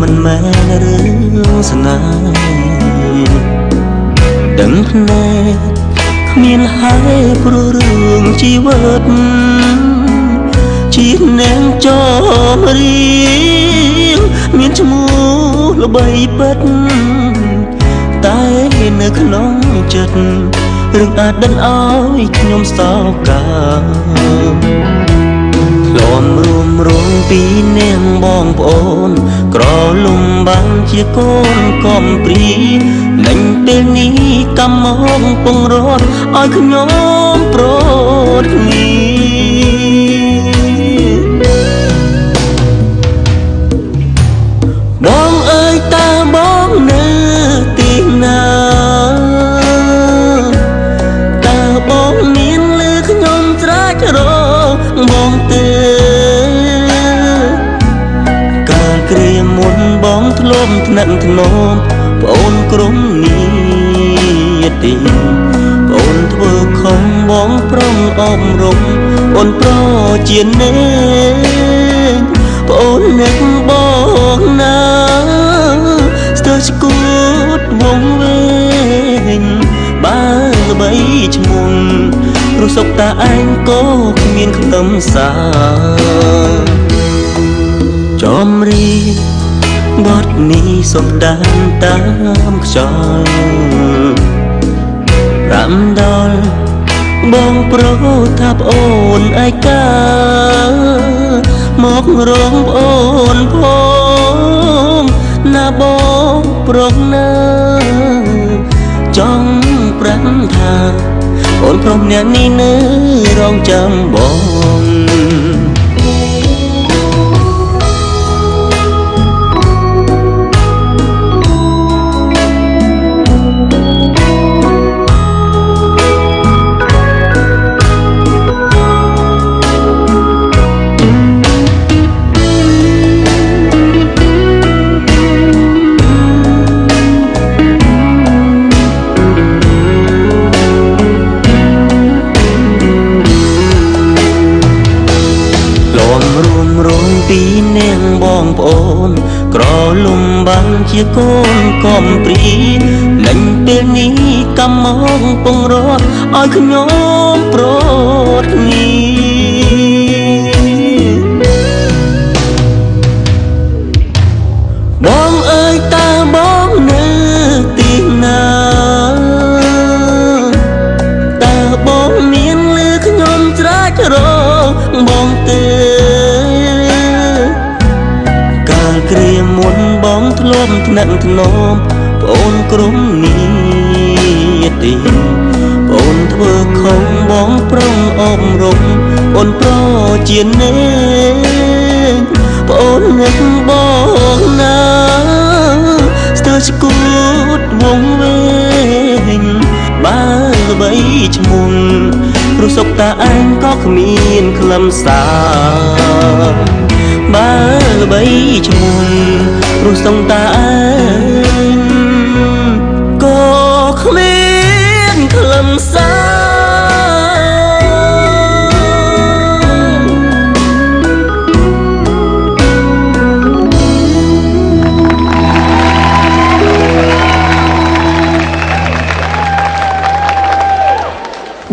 មិនមែនរឿងស្នេហ៍ដឹងភ្នែកគ្មានហើយព្រោះរឿងជីវិតជាអ្នកចោមរៀងមានឈ្មោះល្បីពិតតែនៅក្នុងចិត្តរឿងអាចដិតឲ្យខ្ញុំសោកាលំរួមរងពីនាងបងប្អូនក្រលំបានជាកូនកំព្រីលេញពេលនេះកម្មមកពងរត់ឲ្យខ្ញុំប្រត់គ្នាបងអើយតើបងនៅទីណាតើបងមានលឺខ្ញុំស្រែករបងទេកាលគ្រាមុនបងធ្លាប់ថ្នាក់ធ្នមប្អូនក្រុមនេះទីប្អូនធ្វើខំបងប្រងអប់រំអូនប្រជានេប្អូននឹកបងណាស្ទើរស្គួតវងវែងបើល្បីឈ្មោះព្រោះសុខតាឯងក៏គ្មានខ្ទឹមសាចំរីបទនេះសុំដានតាមខ្យល់ប្រាំដល់បងប្រុសថាប្អូនឯកាមករងប្អូនផងណាបងប្រុសណាចង់ប្រាំថាអូនប្រុសអ្នកនេះនៅរងចាំបងពីនាងបងប្អូនក្រលំបានជាកូនកំព្រីលេញពេលនេះកម្មមកពងរត់ឲ្យខ្ញុំប្រត់គ្នាបងអើយតើបងនៅទីណាតើបងមានលឺខ្ញុំស្រែករបងទេគ្រាមុនបងធ្លាប់ថ្នាក់ធ្នមប្អូនក្រុមនេះទីប្អូនធ្វើខំបងប្រងអប់រំអូនប្រជានេប្អូននឹកបងណាស្ទើរស្គួតវងវែងបើល្បីឈ្មោះព្រោះសុខតាឯងក៏គ្មានខ្លឹមសារបើល្បីឈ្មោះព្រោះសងតាឯងក៏គ្មានខ្លឹមសារ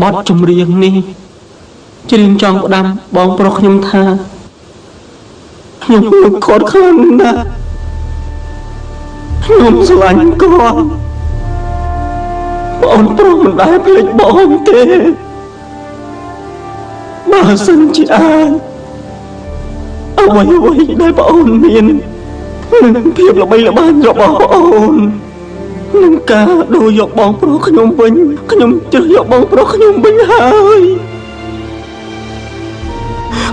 បទចម្រៀងនេះច្រៀងចង់ផ្ដាំបងប្រុសខ្ញុំថាខ្ញុំនឹងខត់ខ្លាំងណាស់ខ្ញុំស្រឡាញ់គាត់បងប្រុសមិនដែលភ្លេចបងទេបើសិនជាអាចអ្វីដែលបងមាននឹងភាពល្បីល្បាញរបស់បងនឹងការដូរយកបងប្រុសខ្ញុំវិញខ្ញុំជ្រើសយកបងប្រុសខ្ញុំវិញហើយ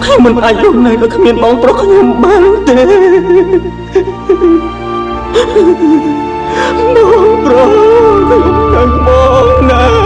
ខ្ញុំមិនអាចរស់នៅដោយគ្មានបងប្រុសខ្ញុំបានទេបងប្រុសខ្ញុំនឹងបងណា